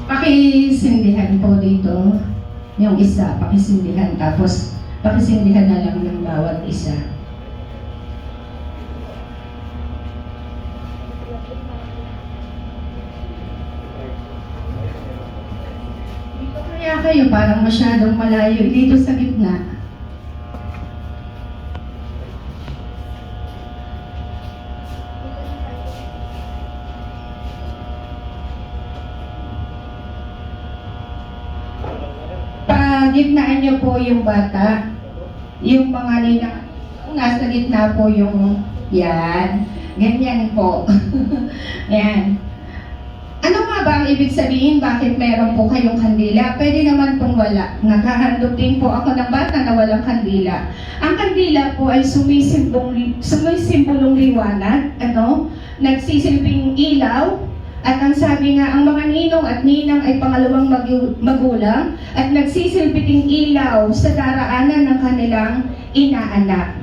Pakisindihan po dito. Yung isa, pakisindihan. Tapos, pakisindihan na lang ng bawat isa. Dito kaya kayo parang masyadong malayo. Dito sa gitna. Gitnaan niyo po yung bata, yung mga ninang, nasa gitna po yung, yan, ganyan po. Yan. Ano nga ba ang ibig sabihin, bakit meron po kayong kandila? Pwede naman pong wala. Naghahandog din po ako ng bata na walang kandila. Ang kandila po ay sumisimbolong liwanag, nagsisilbing ilaw. At ang sabi nga, ang mga ninong at ninang ay pangalawang magulang at nagsisilbi ding ilaw sa daraanan ng kanilang inaanak.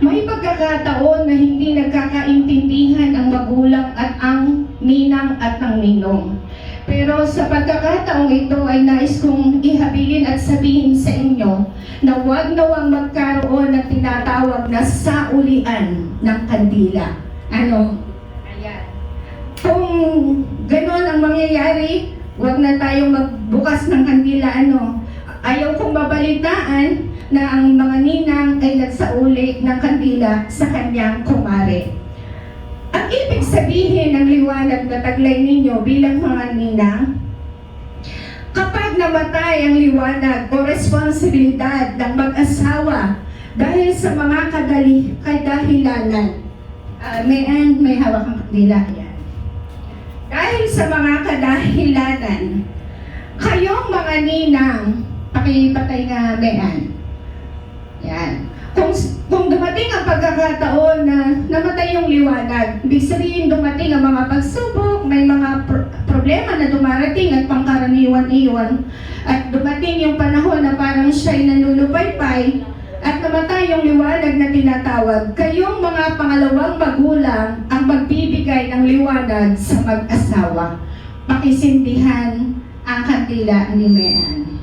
May pagkakataon na hindi nagkakaintindihan ang magulang at ang ninang at ang ninong. Pero sa pagkakataong ito ay nais kong ihabilin at sabihin sa inyo na huwag nawang magkaroon ng tinatawag na saulian ng kandila. Kung gano'n ang mangyayari, huwag na tayong magbukas ng kandila. Ayaw kong mabalitaan na ang mga ninang ay nagsauli ng kandila sa kanyang kumare. Ang ibig sabihin ng liwanag na taglay ninyo bilang mga ninang, kapag namatay ang liwanag o responsibilidad ng mag-asawa dahil sa mga kadahilanan, may hawak ang kandila. Dahil sa mga kadahilanan, kayong mga ninang, pakipatay nga mean. Yan. Kung dumating ang pagkakataon na namatay yung liwanag, ibig sabihin dumating ang mga pagsubok, may mga problema na dumarating at pangkaraniwan-iwan, at dumating yung panahon na parang siya'y nanulupaypay, at namatay yung liwanag na tinatawag, kayong mga pangalawang magulang ang magbibigay ng liwanag sa mag-asawa. Pakisindihan ang kandila ni Mean.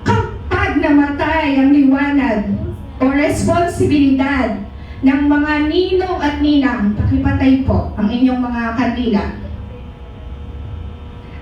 Kapag namatay ang liwanag o responsibilidad ng mga ninong at ninang, pakipatay po ang inyong mga kandila.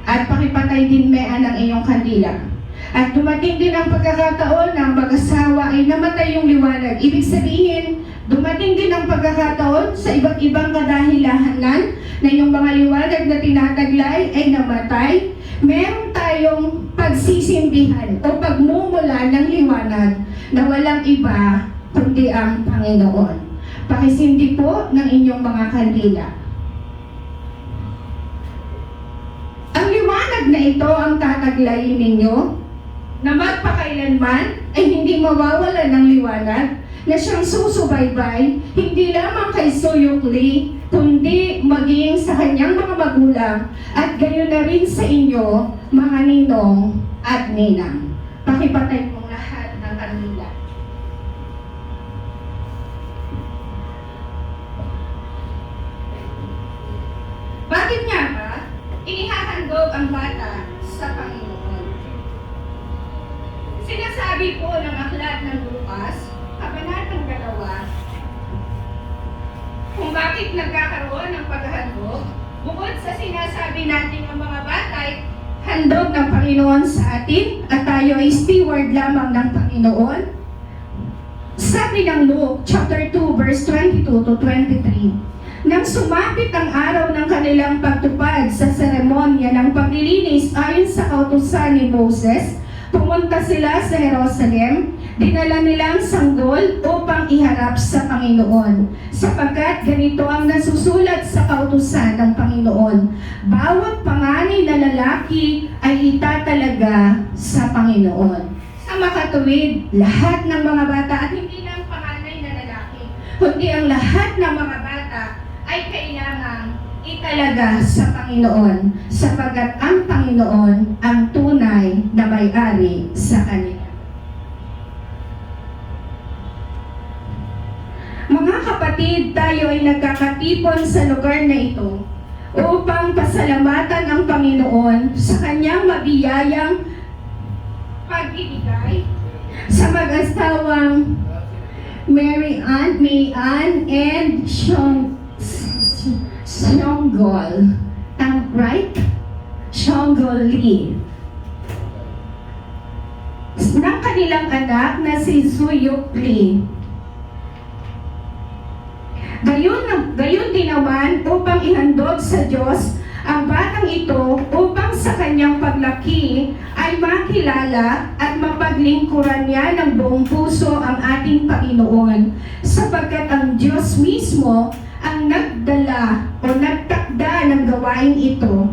At pakipatay din Mean ang inyong kandila. At dumating din ang pagkakataon na ang mag-asawa ay namatay yung liwanag. Ibig sabihin, dumating din ang pagkakataon sa iba't ibang kadahilanan na yung mga liwanag na tinataglay ay namatay. Meron tayong pagsisindihan o pagmumula ng liwanag na walang iba kundi ang Panginoon. Pakisindi po ng inyong mga kandila. Ang liwanag na ito ang tataglayin ninyo na magpakailanman ay hindi mawawalan ng liwanag na siyang susubaybay hindi lamang kay Suyukli kundi maging sa kanyang mga magulang at gayon na rin sa inyo mga ninong at ninang. Pakipatay mong lahat ng kandila. Bakit nga ba inihahandog ang bata sa Panginoon? Sinasabi po ng aklat ng Lucas, kabanatang 2, kung bakit nagkakaroon ng paghahandog, bukod sa sinasabi natin ang mga batay, handog ng Panginoon sa atin at tayo ay steward lamang ng Panginoon. Sabi ng Luke chapter 2 verse 22 to 23, nang sumapit ang araw ng kanilang pagtupad sa seremonya ng paglilinis ayon sa kautusan ni Moses, pumunta sila sa Jerusalem, dinala nilang sanggol upang iharap sa Panginoon. Sapagkat ganito ang nasusulat sa kautusan ng Panginoon, bawat panganay na lalaki ay itatalaga sa Panginoon. Sa makatuwid, lahat ng mga bata, at hindi lang panganay na lalaki, kundi ang lahat ng mga bata ay kailangang italaga sa Panginoon, sapagkat ang Panginoon ang tunay na may-ari sa kanila. Mga kapatid, tayo ay nagkakatipon sa lugar na ito upang pasalamatan ang Panginoon sa kanyang mabiyayang pagbibigay sa mag-asawang May Ann and Shonggol. Right? Shonggol Lee. Ng kanilang anak na si Suyuk Lee. Gayon din naman upang ihandog sa Diyos ang batang ito upang sa kanyang paglaki ay makilala at mapaglingkuran niya ng buong puso ang ating Panginoon, sapagkat ang Diyos mismo ang nagdala o nagtakda ng gawain ito.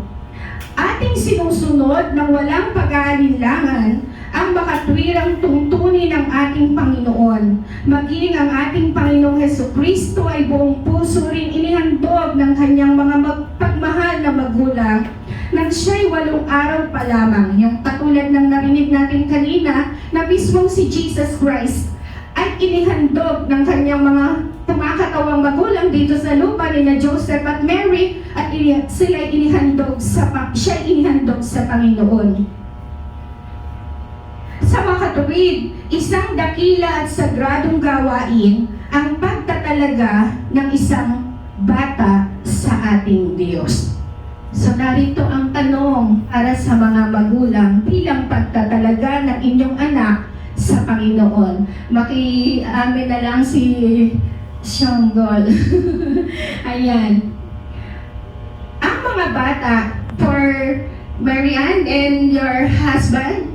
Ating sinusunod ng walang pag-aalinlangan ang makatwirang tungtunin ng ating Panginoon. Maging ang ating Panginoong Hesukristo ay buong puso rin inihandog ng kanyang mga pagmahal na magulang nang siya'y 8 araw pa lamang. Yung katulad ng narinig natin kanina na mismong si Jesus Christ ay inihandog ng kanyang mga kumakatawang magulang dito sa lupa ni na Joseph at Mary, at siya'y inihandog sa Panginoon. Sa makatuwid, isang dakila at sagradong gawain ang pagtatalaga ng isang bata sa ating Diyos. So narito ang tanong para sa mga magulang bilang pagtatalaga ng inyong anak sa Panginoon. Maki-amin na lang si Shonggol. Ayan. Ang mga bata, for Mary Ann and your husband,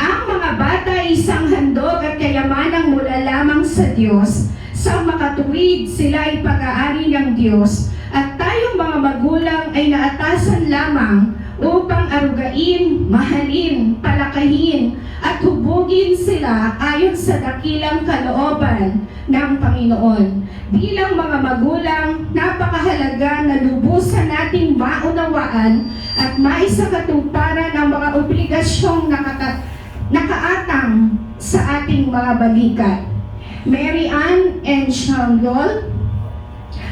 ang mga bata ay isang handog at kayamanang mula lamang sa Diyos. Sa makatuwid, sila ay pag-aari ng Diyos. At tayong mga magulang ay naatasan lamang upang arugain, mahalin, palakahin, at hubugin sila ayon sa dakilang kalooban ng Panginoon. Bilang mga magulang, napakahalaga na lubusan nating maunawaan at maisakatuparan ang mga obligasyong nakaatang sa ating mga balikat. Mary Ann and Shonggol,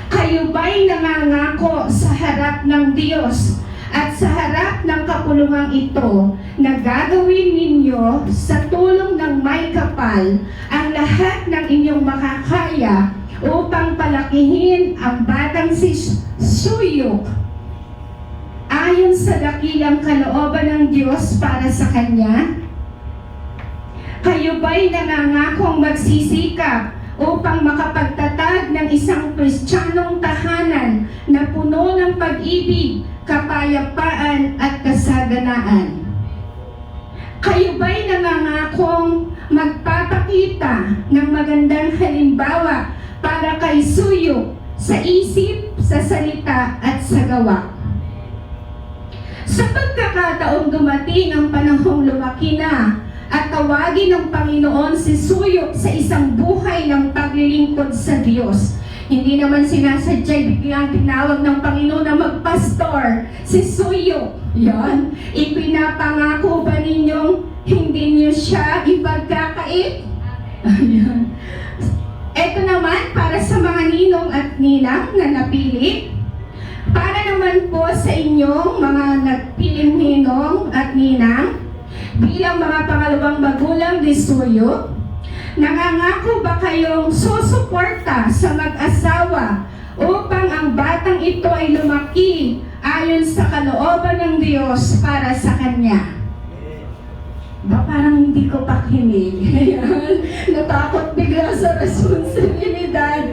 kayo ba'y nangangako sa harap ng Diyos at sa harap ng kapulungang ito na gagawin ninyo sa tulong ng may kapal ang lahat ng inyong makakaya upang palakihin ang batang si Suyuk ayon sa dakilang kalooban ng Diyos para sa kanya? Kayo ba'y nangangakong magsisikap upang makapagtatag ng isang Kristiyanong tahanan na puno ng pag-ibig, kapayapaan at kasaganaan? Kayo ba'y nangangakong magpapakita ng magandang halimbawa para kay Suyuk sa isip, sa salita at sa gawa? Sa pagkakataong dumating ang panahong lumaki na at tawagin ng Panginoon si Suyuk sa isang buhay ng paglilingkod sa Diyos, hindi naman sinasadya, biglang tinawag ng Panginoon na magpastor si Suyuk. Yan. Ipinapangako ba ninyong hindi niyo siya ipagkakait? Ayan. Ito naman para sa mga ninong at ninang na napili. Para naman po sa inyong mga nagpiling ninong at ninang, bilang mga pangalawang magulang ni Suyuk, nangangako ba kayong susuporta sa mag-asawa upang ang batang ito ay lumaki ayon sa kalooban ng Diyos para sa kanya? Ba, parang hindi ko pakinig. Natakot bigla sa responsibilidad.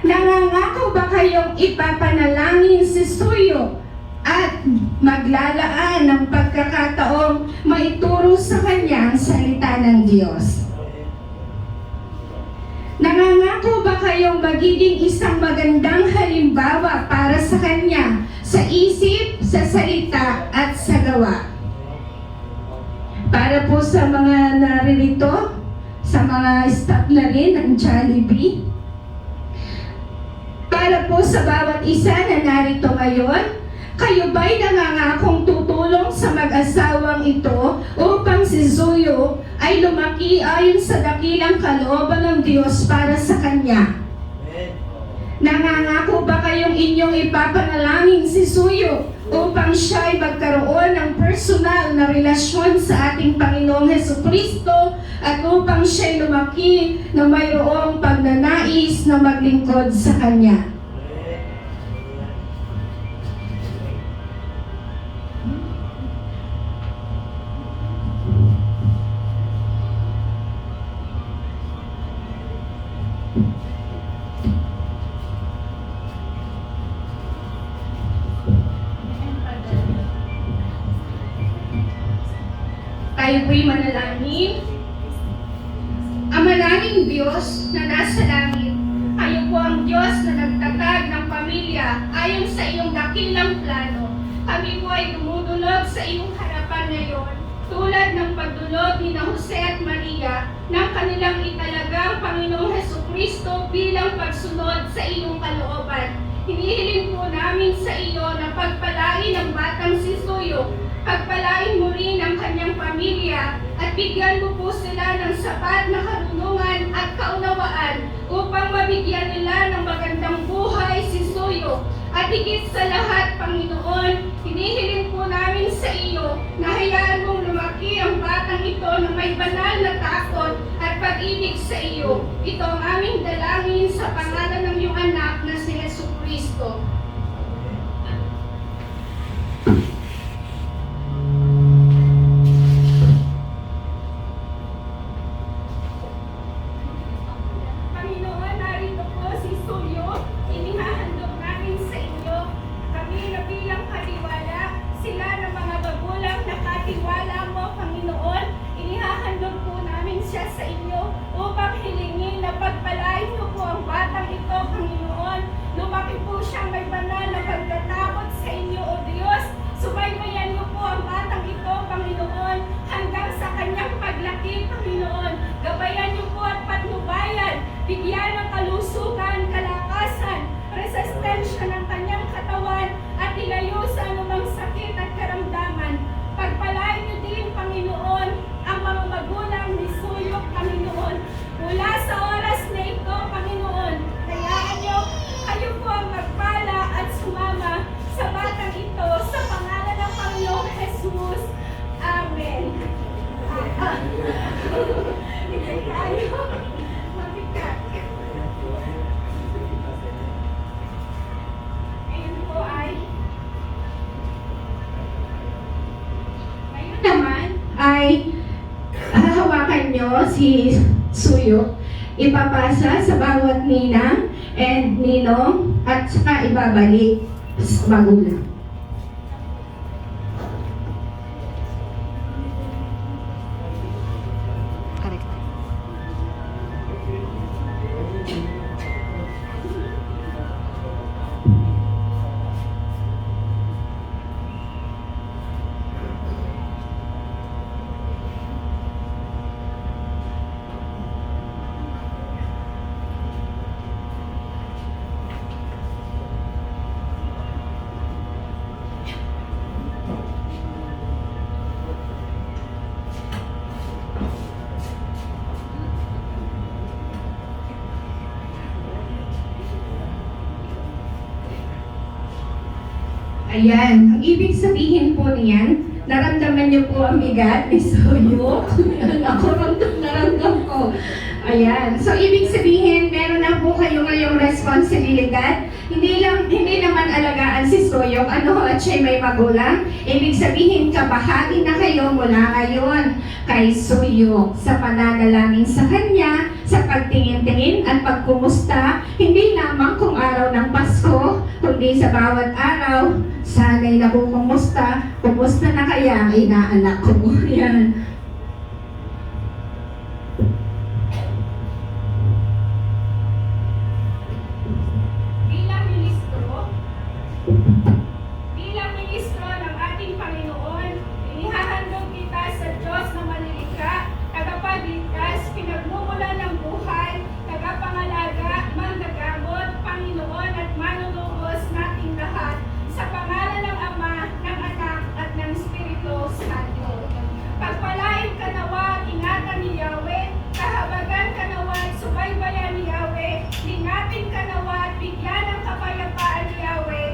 Nangangako ba kayong ipapanalangin si Suyuk at maglalaan ng pagkakataong maituro sa kanya ang salita ng Diyos? Nangangako ba kayong magiging isang magandang halimbawa para sa kanya sa isip, sa salita at sa gawa? Para po sa mga naririto, sa mga staff na rin ng Jollibee, para po sa bawat isa na narito ngayon, kayo ba'y nangangakong tutulong sa mag-asawang ito upang si Suyuk ay lumaki ayon sa dakilang kalooban ng Diyos para sa kanya? Nangangako ba kayong inyong ipapanalangin personal na relasyon sa ating Panginoong Hesukristo at upang siya'y lumaki na mayroong pagnanais na maglingkod sa Kanya. Tayo po'y manalangin. Ama naming Diyos na nasa langit, kayo po ang Diyos na nagtatag ng pamilya ayon sa iyong dakilang plano. Kami po ay dumudulog sa iyong harapan ngayon, tulad ng pagdulog ni Jose at Maria ng kanilang italagang Panginoong Hesukristo bilang pagsunod sa iyong kalooban. Hinihiling po namin sa iyo na pagpalain ang batang si Suyo, pagpalain mo rin ang kanyang pamilya at bigyan mo po sila ng sapat na karunungan at kaunawaan upang mabigyan nila ng magandang buhay si Suyo. At higit sa lahat, Panginoon, hinihiling po namin sa iyo na hayaan mong lumaki ang batang ito na may banal na takot at pag-ibig sa iyo. Ito ang aming dalangin sa pangalan ng iyong anak na si Hesukristo. Panginoon, narito po si Suyo. Inihahandog namin sa inyo. Kami na bilang katiwala, sila ng mga magulang na katiwala mo, Panginoon. Inihahandog po namin siya sa inyo upang hilingin na pagpalain niyo po ang batang ito, Panginoon. Lumaki po siyang may banal na pagkatakot sa inyo, O Diyos. Subaybayan niyo po ang batang ito, Panginoon, hanggang sa kanyang paglaki, Panginoon. Gabayan niyo po at patnubayan, bigyan ng kalusugan, kalakasan, resistensya ng kanyang katawan, at ilayo sa anumang sakit at karamdaman. Pagpalain niyo din, Panginoon, ang mga magulang ni Suyo, Panginoon. Mula sa oras na ito, Panginoon, hayaan niyo, kayo po ang magpala at sumama sa batang ito sa pangalan ng Panginoong Jesus. Amen. Hindi tayo mabigat. Ngayon po ay hahawakan nyo si Suyo, ipapasa sa bawat ninang and ninong at saka ibabalik sa magulang. Ayan, ang ibig sabihin po niyan, naramdaman niyo po ang bigat ni Suyo. Ako naramdam ko. Ayan, so ibig sabihin, meron na po kayo ngayong responsibilidad. Hindi naman alagaan si Suyo, at siya may magulang. Ibig sabihin, kabahagi na kayo mula ngayon kay Suyo sa pananalangin sa kanya, sa pagtingin-tingin at pagkumusta, hindi lamang kung araw ng Pasko, kundi sa bawat araw, sana'y nakukumusta, kumusta na kaya ang inaanak ko? Yan. Bilang ministro ng ating Panginoon, inihahandog kita sa Diyos na malilikha, tagapagligtas, pinagmumulan ng buhay, tagapangalaga, manggagamot, Panginoon at manunubos nating lahat, sa pangalan ng Ama, ng Anak at ng Espiritu Santo. Pagpalain ka nawa, ingatan ni Yahweh, kahabagan ka nawa at subaybayan ni Yahweh, lingapin ka nawa at bigyan ng kapayapaan ni Yahweh,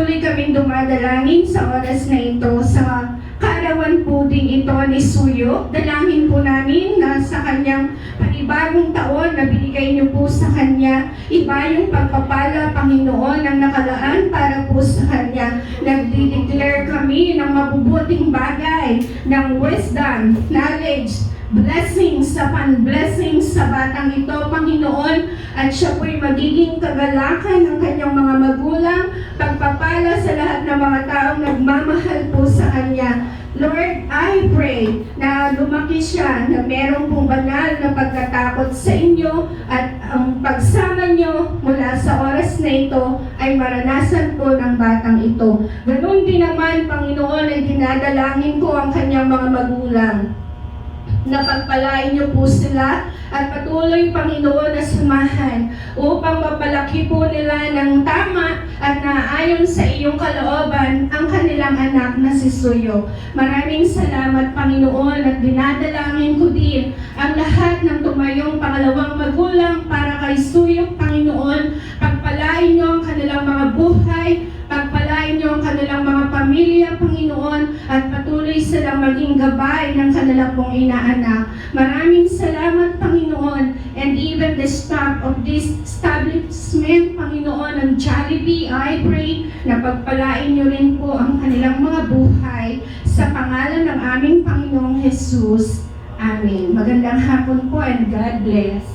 patuloy kaming dumadalangin sa oras na ito sa kaarawan po din ito ni Suyo. Dalangin po namin na sa kanyang panibagong taon na binigay niyo po sa kanya, iba yung pagpapala, Panginoon, ng nakalaan para po sa kanya. Nagdi-declare kami ng mabubuting bagay, ng wisdom, knowledge, blessings upon blessings sa batang ito, Panginoon, at siya po'y magiging kagalakan ng kanyang mga magulang, pagpapala sa lahat ng mga taong nagmamahal po sa kanya. Lord, I pray na lumaki siya, na meron pong banal na pagkatakot sa inyo at ang pagsama niyo mula sa oras na ito ay maranasan po ng batang ito. Ganun din naman, Panginoon, ay dinadalangin ko ang kanyang mga magulang na pagpalain niyo po sila at patuloy, Panginoon, na samahan upang mapalaki po nila ng tama at naayon sa iyong kalooban ang kanilang anak na si Suyo. Maraming salamat, Panginoon, at dinadalangin ko din ang lahat ng tumayong pangalawang magulang para kay Suyo, Panginoon. Pagpalain niyo ang kanilang mga buhay, pagpalain niyo ang kanilang mga pamilya, Panginoon, at patuloy silang maging gabay ng kanilang pong inaanak. Maraming salamat, Panginoon, and even the staff of this establishment, Panginoon, ng Jollibee, I pray na pagpalain niyo rin po ang kanilang mga buhay sa pangalan ng aming Panginoong Jesus. Amen. Magandang hapon po and God bless.